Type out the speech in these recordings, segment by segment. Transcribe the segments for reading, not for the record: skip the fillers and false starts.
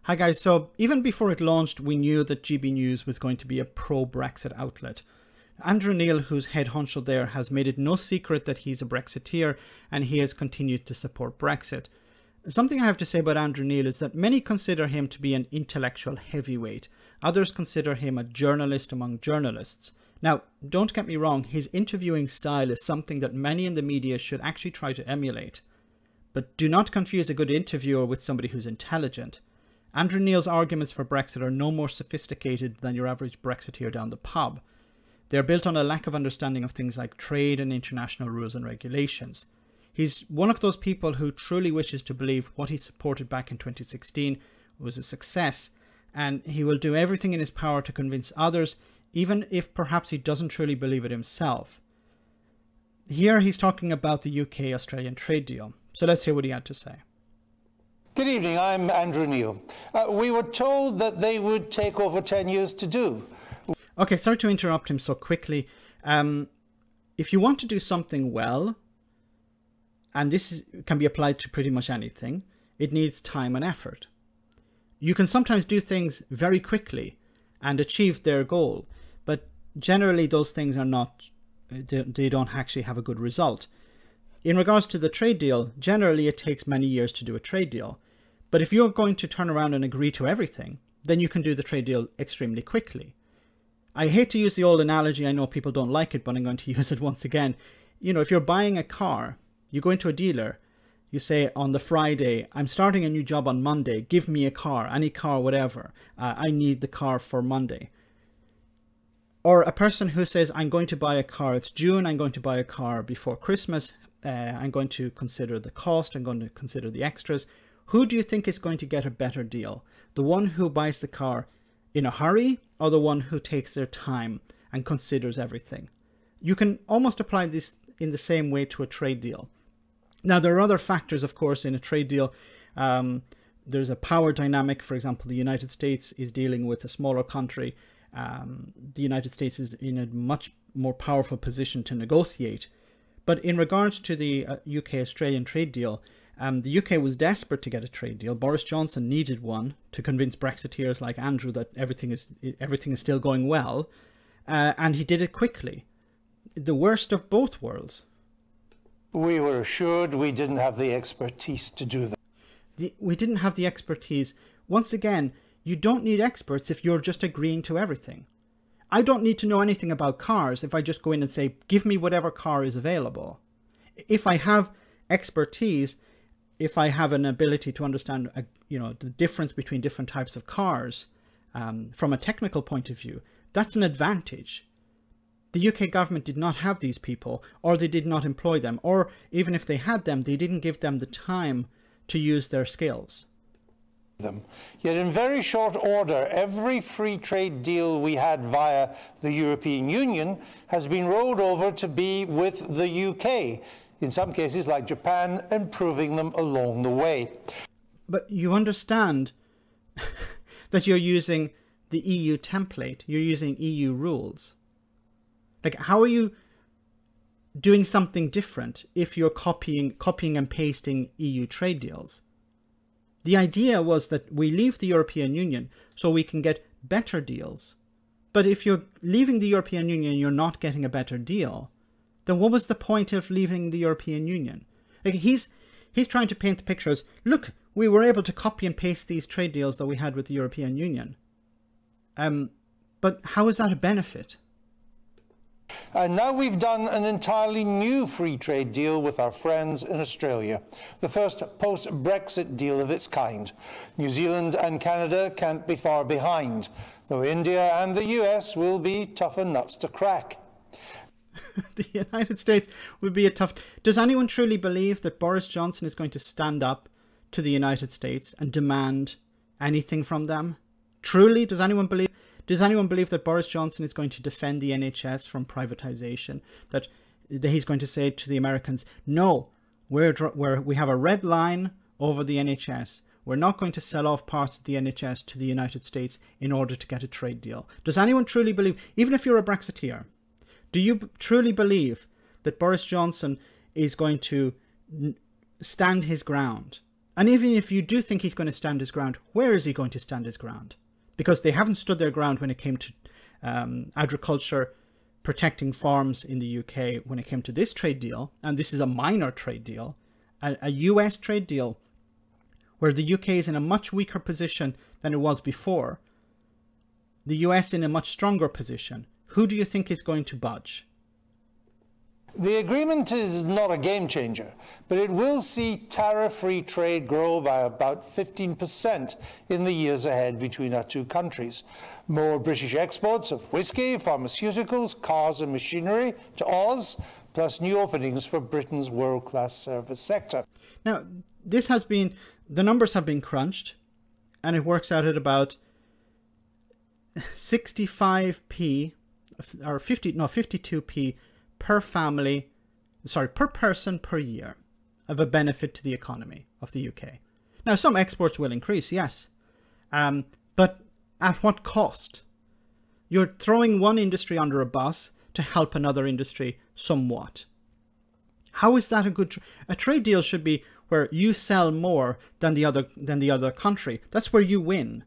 Hi guys, so even before it launched, we knew that GB News was going to be a pro-Brexit outlet. Andrew Neil, who's head honcho there, has made it no secret that he's a Brexiteer and he has continued to support Brexit. Something I have to say about Andrew Neil is that many consider him to be an intellectual heavyweight. Others consider him a journalist among journalists. Now, don't get me wrong, his interviewing style is something that many in the media should actually try to emulate. But do not confuse a good interviewer with somebody who's intelligent. Andrew Neil's arguments for Brexit are no more sophisticated than your average Brexiteer down the pub. They're built on a lack of understanding of things like trade and international rules and regulations. He's one of those people who truly wishes to believe what he supported back in 2016 was a success, and he will do everything in his power to convince others, even if perhaps he doesn't truly believe it himself. Here he's talking about the UK-Australian trade deal. So let's hear what he had to say. Good evening, I'm Andrew Neil. We were told that they would take over 10 years to do. Okay, sorry to interrupt him so quickly. If you want to do something well, and can be applied to pretty much anything, it needs time and effort. You can sometimes do things very quickly and achieve their goal, but generally those things are not, they don't actually have a good result. In regards to the trade deal, generally it takes many years to do a trade deal. But if you're going to turn around and agree to everything, then you can do the trade deal extremely quickly. I hate to use the old analogy, I know people don't like it, but I'm going to use it once again. You know, if you're buying a car, you go into a dealer, you say on the Friday, I'm starting a new job on Monday, give me a car, any car, whatever. I need the car for Monday. Or a person who says, I'm going to buy a car, it's June, I'm going to buy a car before Christmas, I'm going to consider the cost, I'm going to consider the extras. Who do you think is going to get a better deal? The one who buys the car in a hurry or the one who takes their time and considers everything? You can almost apply this in the same way to a trade deal. Now, there are other factors, of course, in a trade deal. There's a power dynamic. For example, the United States is dealing with a smaller country. The United States is in a much more powerful position to negotiate. But in regards to the UK-Australian trade deal, the UK was desperate to get a trade deal. Boris Johnson needed one to convince Brexiteers like Andrew that everything is still going well, and he did it quickly. The worst of both worlds. We were assured we didn't have the expertise to do that. We didn't have the expertise. Once again, you don't need experts if you're just agreeing to everything. I don't need to know anything about cars if I just go in and say, give me whatever car is available. If I have expertise, if I have an ability to understand, the difference between different types of cars from a technical point of view, that's an advantage. The UK government did not have these people, or they did not employ them, or even if they had them, they didn't give them the time to use their skills. Yet in very short order, every free trade deal we had via the European Union has been rolled over to be with the UK. In some cases, like Japan, improving them along the way. But you understand that you're using the EU template, you're using EU rules. Like, how are you doing something different if you're copying and pasting EU trade deals? The idea was that we leave the European Union so we can get better deals. But if you're leaving the European Union and you're not getting a better deal, then what was the point of leaving the European Union? Like, he's trying to paint the picture as, look, we were able to copy and paste these trade deals that we had with the European Union. But how is that a benefit? And now we've done an entirely new free trade deal with our friends in Australia, the first post-Brexit deal of its kind. New Zealand and Canada can't be far behind, though India and the US will be tougher nuts to crack. The United States would be a tough... Does anyone truly believe that Boris Johnson is going to stand up to the United States and demand anything from them? Truly, does anyone believe that Boris Johnson is going to defend the NHS from privatization? That he's going to say to the Americans, no, we have a red line over the NHS. We're not going to sell off parts of the NHS to the United States in order to get a trade deal. Does anyone truly believe, even if you're a Brexiteer, do you truly believe that Boris Johnson is going to stand his ground And even if you do think he's going to stand his ground, where is he going to stand his ground? Because they haven't stood their ground when it came to agriculture, protecting farms in the UK, when it came to this trade deal, and this is a minor trade deal, a US trade deal, where the UK is in a much weaker position than it was before, the US in a much stronger position. Who do you think is going to budge? The agreement is not a game changer, but it will see tariff-free trade grow by about 15% in the years ahead between our two countries. More British exports of whisky, pharmaceuticals, cars and machinery to Oz, plus new openings for Britain's world-class service sector. Now, the numbers have been crunched, and it works out at about 65p, or 52p per person per year of a benefit to the economy of the UK. Now, some exports will increase, yes, but at what cost? You're throwing one industry under a bus to help another industry somewhat. How is that a good a trade deal? Should be where you sell more than the other country. That's where you win,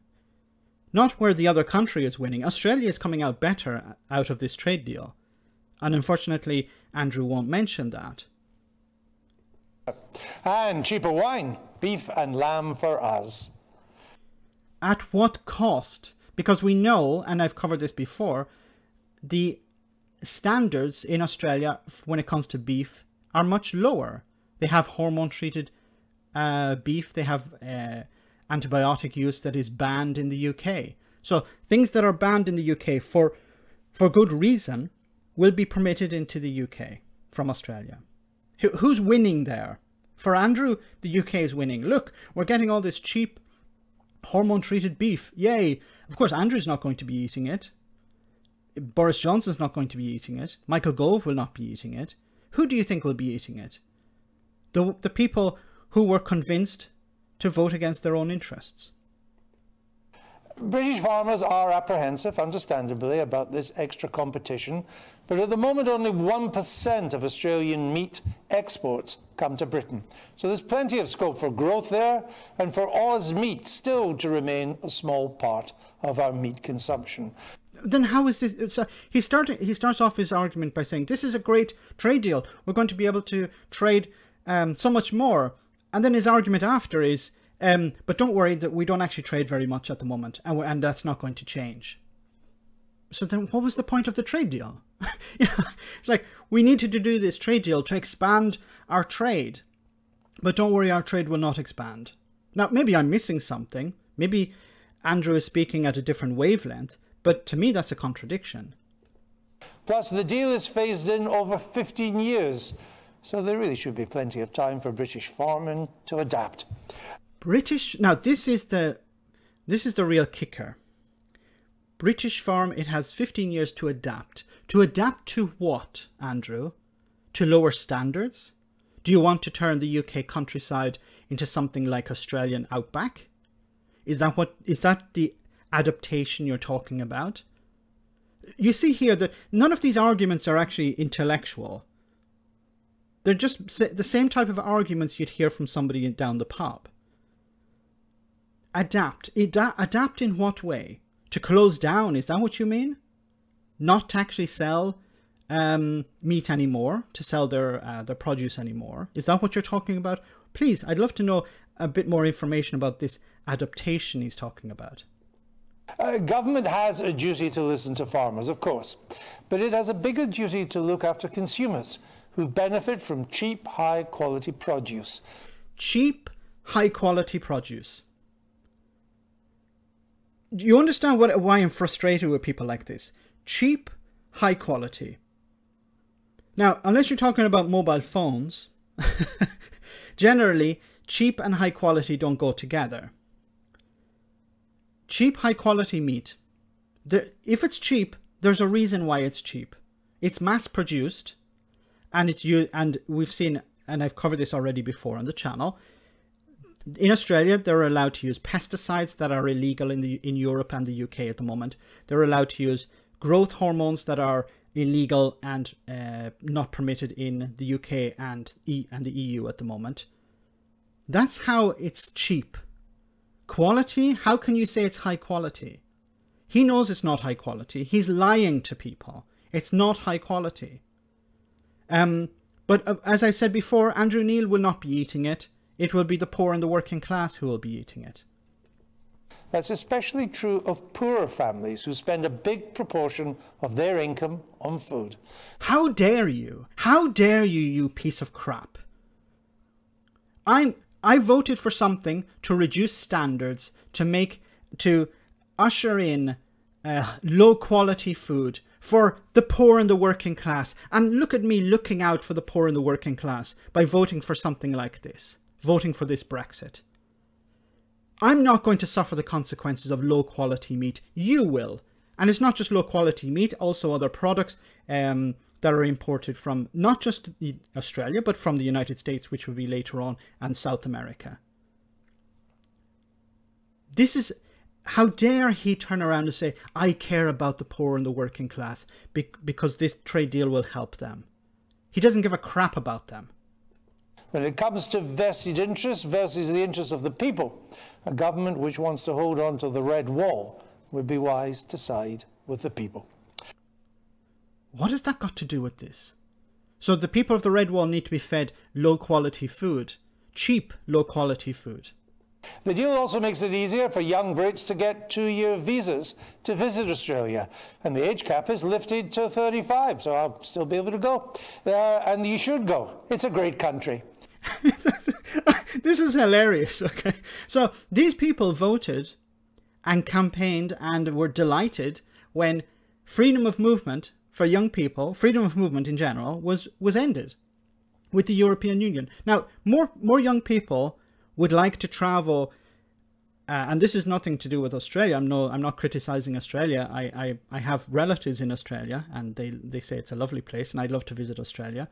not where the other country is winning. Australia is coming out better out of this trade deal. And unfortunately, Andrew won't mention that. And cheaper wine, beef and lamb for us. At what cost? Because we know, and I've covered this before, the standards in Australia when it comes to beef are much lower. They have hormone-treated beef. They have antibiotic use that is banned in the UK. So things that are banned in the UK for good reason will be permitted into the UK from Australia. Who's winning there? For Andrew, the UK is winning. Look, we're getting all this cheap hormone-treated beef. Yay! Of course, Andrew's not going to be eating it. Boris Johnson's not going to be eating it. Michael Gove will not be eating it. Who do you think will be eating it? The people who were convinced to vote against their own interests. British farmers are apprehensive, understandably, about this extra competition, but at the moment only 1% of Australian meat exports come to Britain. So there's plenty of scope for growth there, and for Oz meat still to remain a small part of our meat consumption. Then how is this? So he starts off his argument by saying, this is a great trade deal. We're going to be able to trade so much more. And then his argument after is, but don't worry that we don't actually trade very much at the moment, and that's not going to change. So then what was the point of the trade deal? It's like, we need to do this trade deal to expand our trade, but don't worry, our trade will not expand. Now, maybe I'm missing something. Maybe Andrew is speaking at a different wavelength, but to me that's a contradiction. Plus, the deal is phased in over 15 years, so there really should be plenty of time for British farming to adapt. Now this is the real kicker. British farm, it has 15 years to adapt. To adapt to what, Andrew? To lower standards? Do you want to turn the UK countryside into something like Australian outback? Is that the adaptation you're talking about? You see here that none of these arguments are actually intellectual. They're just the same type of arguments you'd hear from somebody down the pub. Adapt. Adapt in what way? To close down, is that what you mean? Not to actually sell meat anymore, to sell their produce anymore? Is that what you're talking about? Please, I'd love to know a bit more information about this adaptation he's talking about. Government has a duty to listen to farmers, of course, but it has a bigger duty to look after consumers who benefit from cheap, high-quality produce. Cheap, high-quality produce. Do you understand why I'm frustrated with people like this? Cheap, high quality. Now, unless you're talking about mobile phones, generally, cheap and high quality don't go together. Cheap, high quality meat. If it's cheap, there's a reason why it's cheap. It's mass produced, and we've seen, and I've covered this already before on the channel. In Australia, they're allowed to use pesticides that are illegal in Europe and the UK at the moment. They're allowed to use growth hormones that are illegal and not permitted in the UK and the EU at the moment. That's how it's cheap. Quality, how can you say it's high quality? He knows it's not high quality. He's lying to people. It's not high quality. But as I said before, Andrew Neil will not be eating it. It will be the poor and the working class who will be eating it. That's especially true of poorer families who spend a big proportion of their income on food. How dare you? How dare you, you piece of crap? I voted for something to reduce standards, to usher in low quality food for the poor and the working class. And look at me looking out for the poor and the working class by voting for something like this, voting for this Brexit. I'm not going to suffer the consequences of low quality meat. You will. And it's not just low quality meat, also other products that are imported from not just Australia, but from the United States, which will be later on, and South America. This is, how dare he turn around and say, I care about the poor and the working class because this trade deal will help them. He doesn't give a crap about them. When it comes to vested interests versus the interests of the people, a government which wants to hold on to the red wall would be wise to side with the people. What has that got to do with this? So the people of the red wall need to be fed low quality food, cheap low quality food. The deal also makes it easier for young Brits to get 2-year visas to visit Australia. And the age cap is lifted to 35, so I'll still be able to go. And you should go. It's a great country. This is hilarious, okay? So these people voted and campaigned and were delighted when freedom of movement for young people, freedom of movement in general, was ended with the European Union. Now, more young people would like to travel, and this is nothing to do with Australia. I'm not criticizing Australia. I have relatives in Australia, and they say it's a lovely place, and I'd love to visit Australia.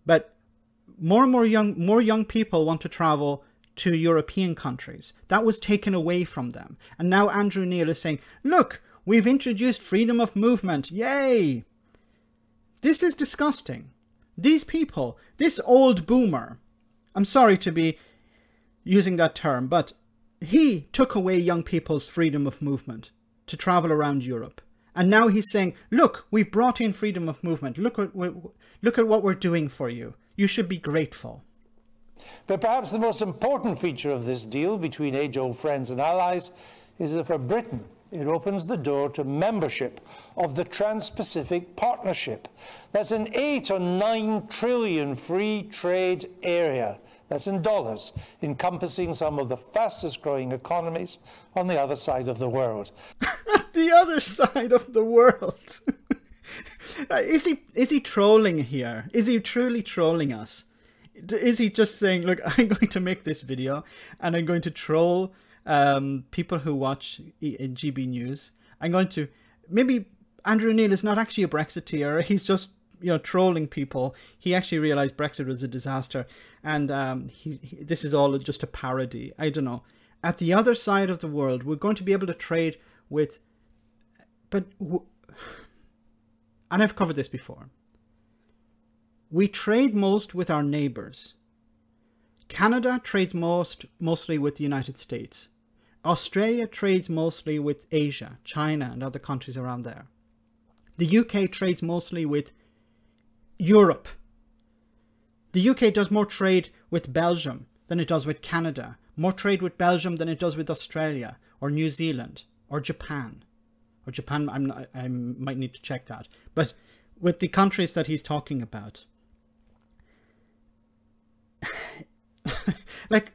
But more and more young people want to travel to European countries. That was taken away from them, and now Andrew Neil is saying, "Look, we've introduced freedom of movement. Yay!" This is disgusting. These people, this old boomer, I'm sorry to be using that term, but he took away young people's freedom of movement to travel around Europe. And now he's saying, look, we've brought in freedom of movement. Look at what we're doing for you. You should be grateful. But perhaps the most important feature of this deal between age-old friends and allies is that for Britain, it opens the door to membership of the Trans-Pacific Partnership. That's an 8 or 9 trillion free trade area. That's in dollars, encompassing some of the fastest growing economies on the other side of the world. The other side of the world. Is he trolling here? Is he truly trolling us? Is he just saying, look, I'm going to make this video and I'm going to troll people who watch GB News. I'm going to, maybe Andrew Neil is not actually a Brexiteer. He's just, trolling people. He actually realized Brexit was a disaster, and this is all just a parody. I don't know. At the other side of the world, we're going to be able to trade with, and I've covered this before. We trade most with our neighbors. Canada trades mostly with the United States. Australia trades mostly with Asia, China, and other countries around there. The UK trades mostly with Europe. The UK does more trade with Belgium than it does with Canada. More trade with Belgium than it does with Australia or New Zealand or Japan. Or Japan, I might need to check that. But with the countries that he's talking about. Like,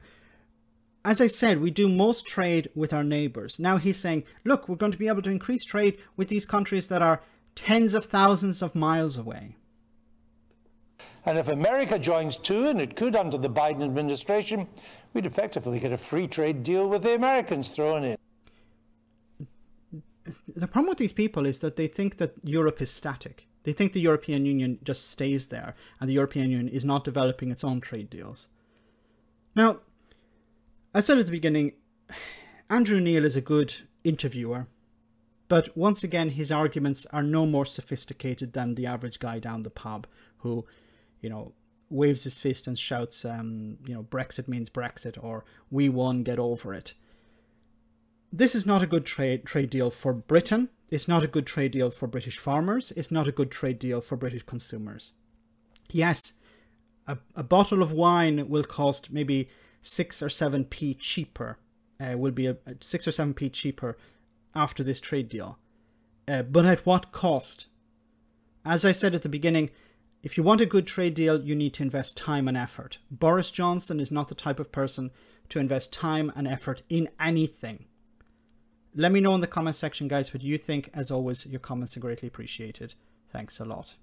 as I said, we do most trade with our neighbors. Now he's saying, look, we're going to be able to increase trade with these countries that are tens of thousands of miles away. And if America joins too, and it could under the Biden administration, we'd effectively get a free trade deal with the Americans thrown in. The problem with these people is that they think that Europe is static. They think the European Union just stays there and the European Union is not developing its own trade deals. Now, I said at the beginning, Andrew Neil is a good interviewer, but once again, his arguments are no more sophisticated than the average guy down the pub who, waves his fist and shouts, Brexit means Brexit, or we won, get over it. This is not a good trade deal for Britain. It's not a good trade deal for British farmers. It's not a good trade deal for British consumers. Yes, a bottle of wine will cost maybe 6 or 7p cheaper. Will be a 6 or 7p cheaper after this trade deal. But at what cost? As I said at the beginning, if you want a good trade deal, you need to invest time and effort. Boris Johnson is not the type of person to invest time and effort in anything. Let me know in the comment section, guys, what you think. As always, your comments are greatly appreciated. Thanks a lot.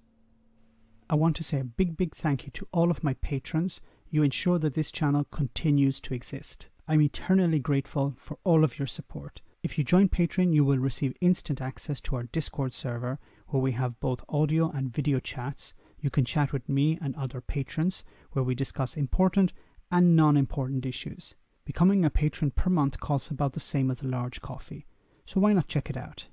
I want to say a big thank you to all of my patrons. You ensure that this channel continues to exist. I'm eternally grateful for all of your support. If you join Patreon, you will receive instant access to our Discord server, where we have both audio and video chats. You can chat with me and other patrons, where we discuss important and non-important issues. Becoming a patron per month costs about the same as a large coffee, so why not check it out?